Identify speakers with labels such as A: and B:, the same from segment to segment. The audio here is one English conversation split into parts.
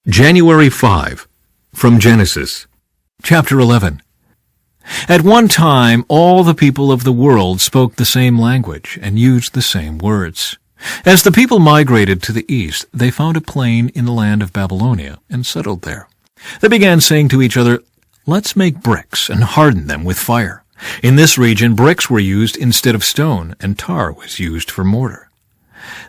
A: January 5, from Genesis, chapter 11. At one time, all the people of the world spoke the same language and used the same words. As the people migrated to the east, they found a plain in the land of Babylonia and settled there. They began saying to each other, "Let's make bricks and harden them with fire." In this region, bricks were used instead of stone, and tar was used for mortar.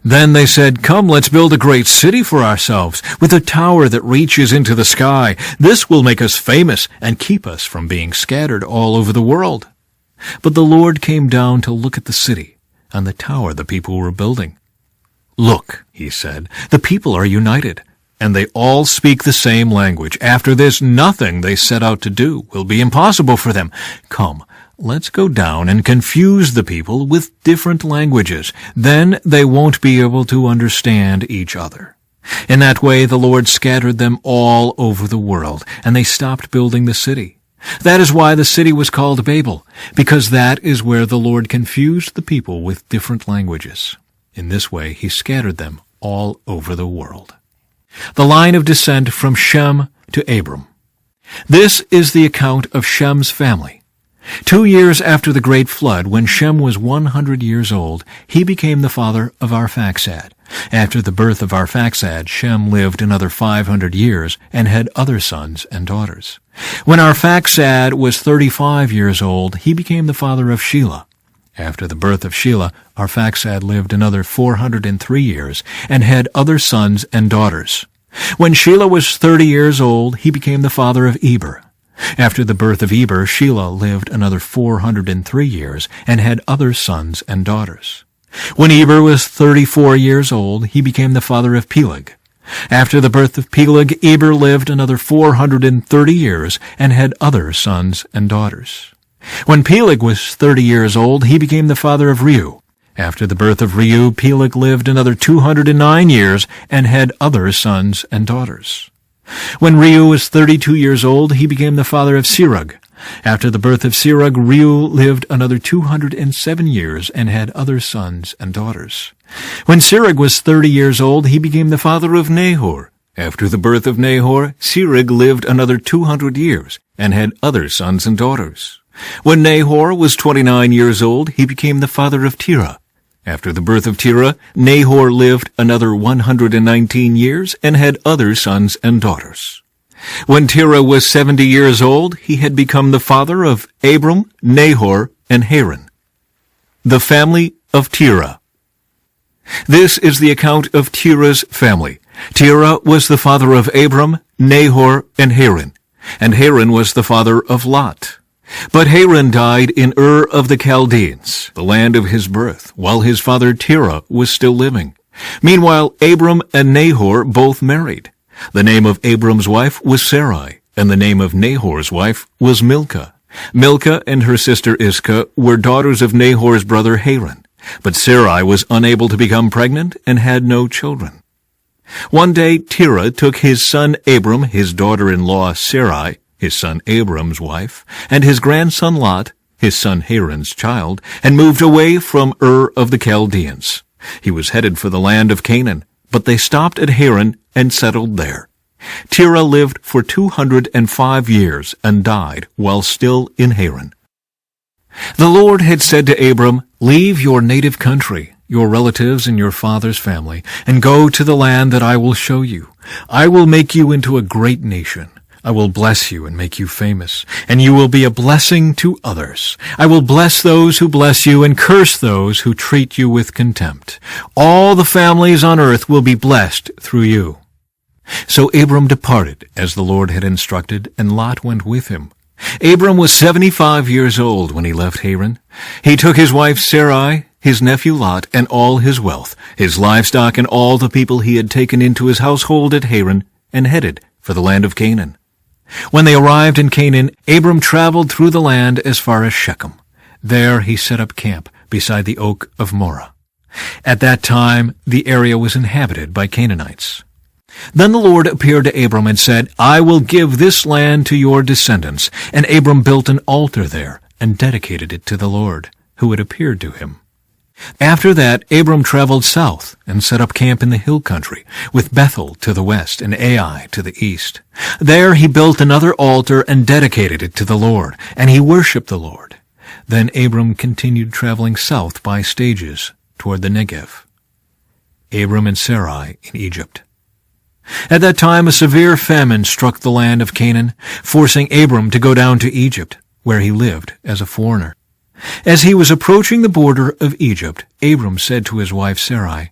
A: Then they said, "Come, let's build a great city for ourselves, with a tower that reaches into the sky. This will make us famous and keep us from being scattered all over the world." But the Lord came down to look at the city and the tower the people were building. "Look," he said, "the people are united, and they all speak the same language. After this, nothing they set out to do will be impossible for them. Come, let's go down and confuse the people with different languages. Then they won't be able to understand each other." In that way, the Lord scattered them all over the world, and they stopped building the city. That is why the city was called Babel, because that is where the Lord confused the people with different languages. In this way, he scattered them all over the world. The line of descent from Shem to Abram. This is the account of Shem's family. 2 years after the great flood, when Shem was 100 years old, he became the father of Arphaxad. After the birth of Arphaxad, Shem lived another 500 years and had other sons and daughters. When Arphaxad was 35 years old, he became the father of Shelah. After the birth of Shelah, Arphaxad lived another 403 years and had other sons and daughters. When Shelah was 30 years old, he became the father of Eber. After the birth of Eber, Shelah lived another 403 years and had other sons and daughters. When Eber was 34 years old, he became the father of Peleg. After the birth of Peleg, Eber lived another 430 years and had other sons and daughters. When Peleg was 30 years old, he became the father of Reu. After the birth of Reu, Peleg lived another 209 years and had other sons and daughters. When Reu was 32 years old, he became the father of Serug. After the birth of Serug, Reu lived another 207 years and had other sons and daughters. When Serug was 30 years old, he became the father of Nahor. After the birth of Nahor, Serug lived another 200 years and had other sons and daughters. When Nahor was 29 years old, he became the father of Terah. After the birth of Terah, Nahor lived another 119 years and had other sons and daughters. When Terah was 70 years old, he had become the father of Abram, Nahor, and Haran. The family of Terah. This is the account of Terah's family. Terah was the father of Abram, Nahor, and Haran was the father of Lot. But Haran died in Ur of the Chaldeans, the land of his birth, while his father Terah was still living. Meanwhile, Abram and Nahor both married. The name of Abram's wife was Sarai, and the name of Nahor's wife was Milcah. Milcah and her sister Iscah were daughters of Nahor's brother Haran, but Sarai was unable to become pregnant and had no children. One day Terah took his son Abram, his daughter-in-law Sarai, his son Abram's wife, and his grandson Lot, his son Haran's child, and moved away from Ur of the Chaldeans. He was headed for the land of Canaan, but they stopped at Haran and settled there. Terah lived for 205 years and died while still in Haran. The Lord had said to Abram, "Leave your native country, your relatives and your father's family, and go to the land that I will show you. I will make you into a great nation. I will bless you and make you famous, and you will be a blessing to others. I will bless those who bless you and curse those who treat you with contempt. All the families on earth will be blessed through you." So Abram departed, as the Lord had instructed, and Lot went with him. Abram was 75 years old when he left Haran. He took his wife Sarai, his nephew Lot, and all his wealth, his livestock, and all the people he had taken into his household at Haran, and headed for the land of Canaan. When they arrived in Canaan, Abram traveled through the land as far as Shechem. There he set up camp beside the oak of Moreh. At that time, the area was inhabited by Canaanites. Then the Lord appeared to Abram and said, "I will give this land to your descendants." And Abram built an altar there and dedicated it to the Lord, who had appeared to him. After that, Abram traveled south and set up camp in the hill country, with Bethel to the west and Ai to the east. There he built another altar and dedicated it to the Lord, and he worshipped the Lord. Then Abram continued traveling south by stages toward the Negev. Abram and Sarai in Egypt. At that time a severe famine struck the land of Canaan, forcing Abram to go down to Egypt, where he lived as a foreigner. As he was approaching the border of Egypt, Abram said to his wife Sarai,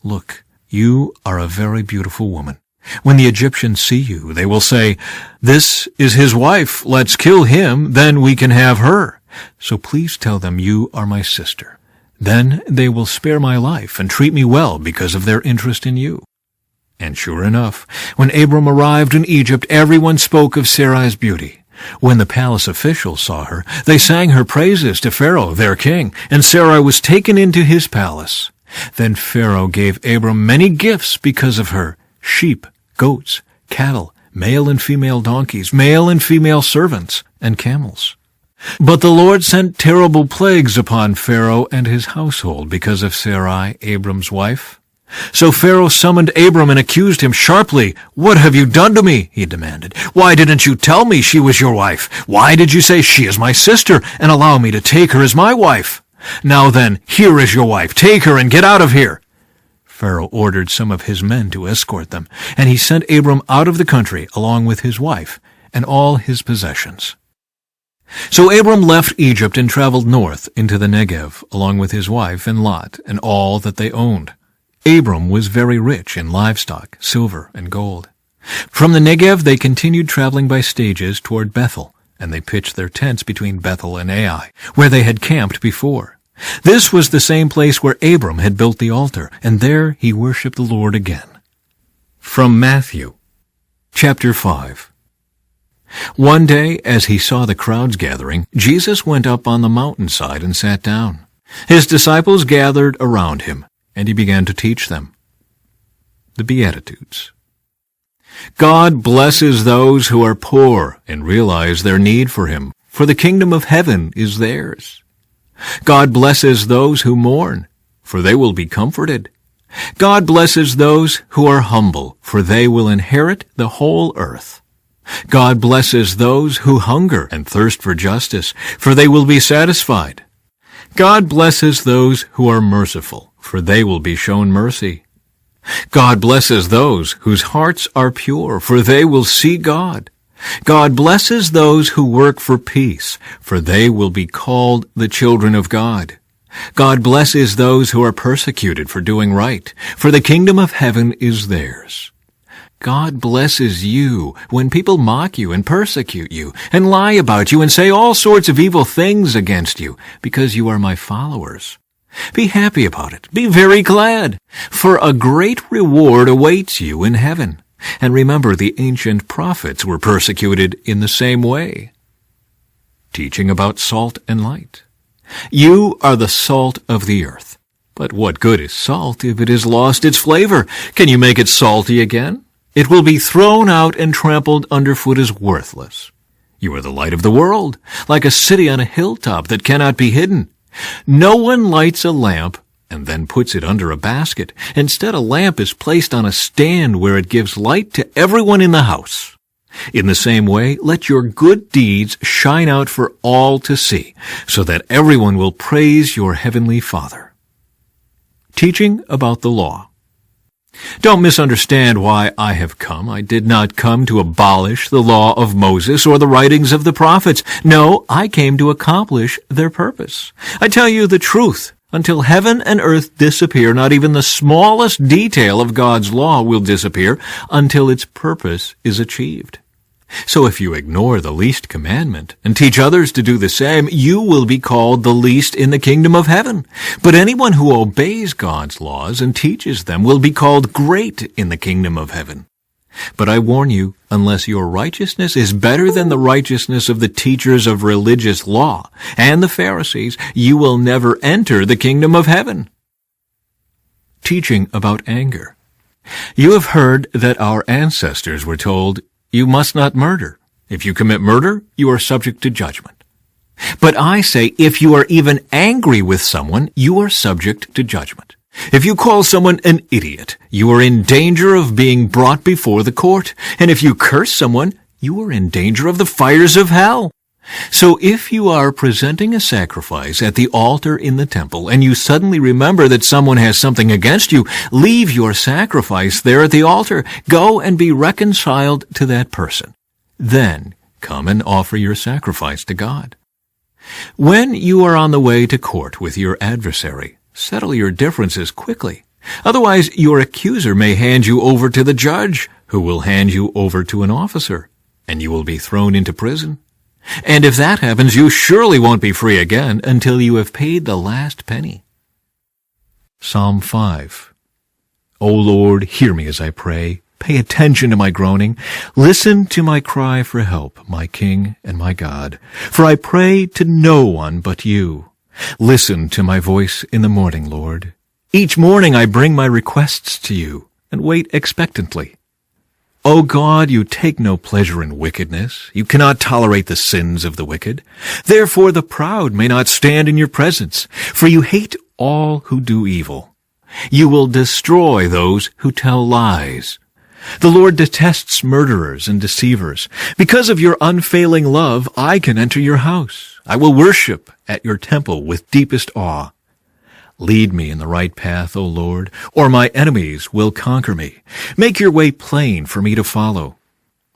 A: "Look, you are a very beautiful woman. When the Egyptians see you, they will say, 'This is his wife. Let's kill him, then we can have her.' So please tell them you are my sister. Then they will spare my life and treat me well because of their interest in you." And sure enough, when Abram arrived in Egypt, everyone spoke of Sarai's beauty. When the palace officials saw her, they sang her praises to Pharaoh, their king, and Sarai was taken into his palace. Then Pharaoh gave Abram many gifts because of her: sheep, goats, cattle, male and female donkeys, male and female servants, and camels. But the Lord sent terrible plagues upon Pharaoh and his household because of Sarai, Abram's wife. So Pharaoh summoned Abram and accused him sharply. "What have you done to me?" he demanded. "Why didn't you tell me she was your wife? Why did you say she is my sister and allow me to take her as my wife? Now then, here is your wife. Take her and get out of here." Pharaoh ordered some of his men to escort them, and he sent Abram out of the country along with his wife and all his possessions. So Abram left Egypt and traveled north into the Negev along with his wife and Lot and all that they owned. Abram was very rich in livestock, silver, and gold. From the Negev they continued traveling by stages toward Bethel, and they pitched their tents between Bethel and Ai, where they had camped before. This was the same place where Abram had built the altar, and there he worshipped the Lord again. From Matthew, chapter 5. One day, as he saw the crowds gathering, Jesus went up on the mountainside and sat down. His disciples gathered around him, and he began to teach them. The Beatitudes. God blesses those who are poor and realize their need for him, for the kingdom of heaven is theirs. God blesses those who mourn, for they will be comforted. God blesses those who are humble, for they will inherit the whole earth. God blesses those who hunger and thirst for justice, for they will be satisfied. God blesses those who are merciful, for they will be shown mercy. God blesses those whose hearts are pure, for they will see God. God blesses those who work for peace, for they will be called the children of God. God blesses those who are persecuted for doing right, for the kingdom of heaven is theirs. God blesses you when people mock you and persecute you and lie about you and say all sorts of evil things against you because you are my followers. Be happy about it. Be very glad, for a great reward awaits you in heaven. And remember, the ancient prophets were persecuted in the same way. Teaching about salt and light. You are the salt of the earth. But what good is salt if it has lost its flavor? Can you make it salty again? It will be thrown out and trampled underfoot as worthless. You are the light of the world, like a city on a hilltop that cannot be hidden. No one lights a lamp and then puts it under a basket. Instead, a lamp is placed on a stand where it gives light to everyone in the house. In the same way, let your good deeds shine out for all to see, so that everyone will praise your heavenly Father. Teaching about the law. Don't misunderstand why I have come. I did not come to abolish the law of Moses or the writings of the prophets. No, I came to accomplish their purpose. I tell you the truth. Until heaven and earth disappear, not even the smallest detail of God's law will disappear until its purpose is achieved. So if you ignore the least commandment and teach others to do the same, you will be called the least in the kingdom of heaven. But anyone who obeys God's laws and teaches them will be called great in the kingdom of heaven. But I warn you, unless your righteousness is better than the righteousness of the teachers of religious law and the Pharisees, you will never enter the kingdom of heaven. Teaching about anger. You have heard that our ancestors were told, "You must not murder. If you commit murder, you are subject to judgment." But I say, if you are even angry with someone, you are subject to judgment. If you call someone an idiot, you are in danger of being brought before the court. And if you curse someone, you are in danger of the fires of hell. So if you are presenting a sacrifice at the altar in the temple, and you suddenly remember that someone has something against you, leave your sacrifice there at the altar. Go and be reconciled to that person. Then come and offer your sacrifice to God. When you are on the way to court with your adversary, settle your differences quickly. Otherwise, your accuser may hand you over to the judge, who will hand you over to an officer, and you will be thrown into prison. And if that happens, you surely won't be free again until you have paid the last penny. Psalm 5. O Lord, hear me as I pray. Pay attention to my groaning. Listen to my cry for help, my King and my God. For I pray to no one but you. Listen to my voice in the morning, Lord. Each morning I bring my requests to you and wait expectantly. O God, you take no pleasure in wickedness. You cannot tolerate the sins of the wicked. Therefore the proud may not stand in your presence, for you hate all who do evil. You will destroy those who tell lies. The Lord detests murderers and deceivers. Because of your unfailing love, I can enter your house. I will worship at your temple with deepest awe. Lead me in the right path, O Lord, or my enemies will conquer me. Make your way plain for me to follow.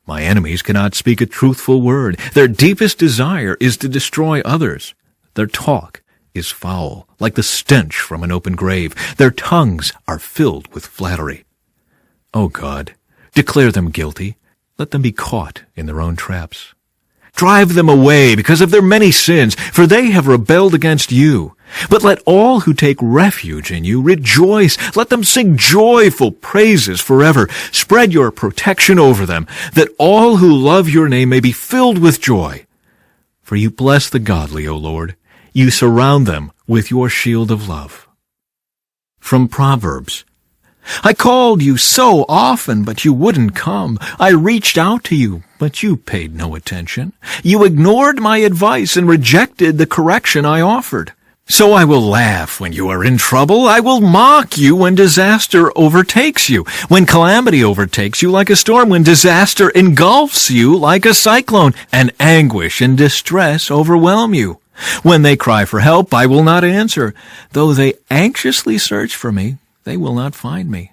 A: My enemies cannot speak a truthful word. Their deepest desire is to destroy others. Their talk is foul, like the stench from an open grave. Their tongues are filled with flattery. O God, declare them guilty. Let them be caught in their own traps. Drive them away because of their many sins, for they have rebelled against you. But let all who take refuge in you rejoice. Let them sing joyful praises forever. Spread your protection over them, that all who love your name may be filled with joy. For you bless the godly, O Lord. You surround them with your shield of love. From Proverbs. I called you so often, but you wouldn't come. I reached out to you, but you paid no attention. You ignored my advice and rejected the correction I offered. So I will laugh when you are in trouble. I will mock you when disaster overtakes you, when calamity overtakes you like a storm, when disaster engulfs you like a cyclone, and anguish and distress overwhelm you. When they cry for help, I will not answer. Though they anxiously search for me, they will not find me.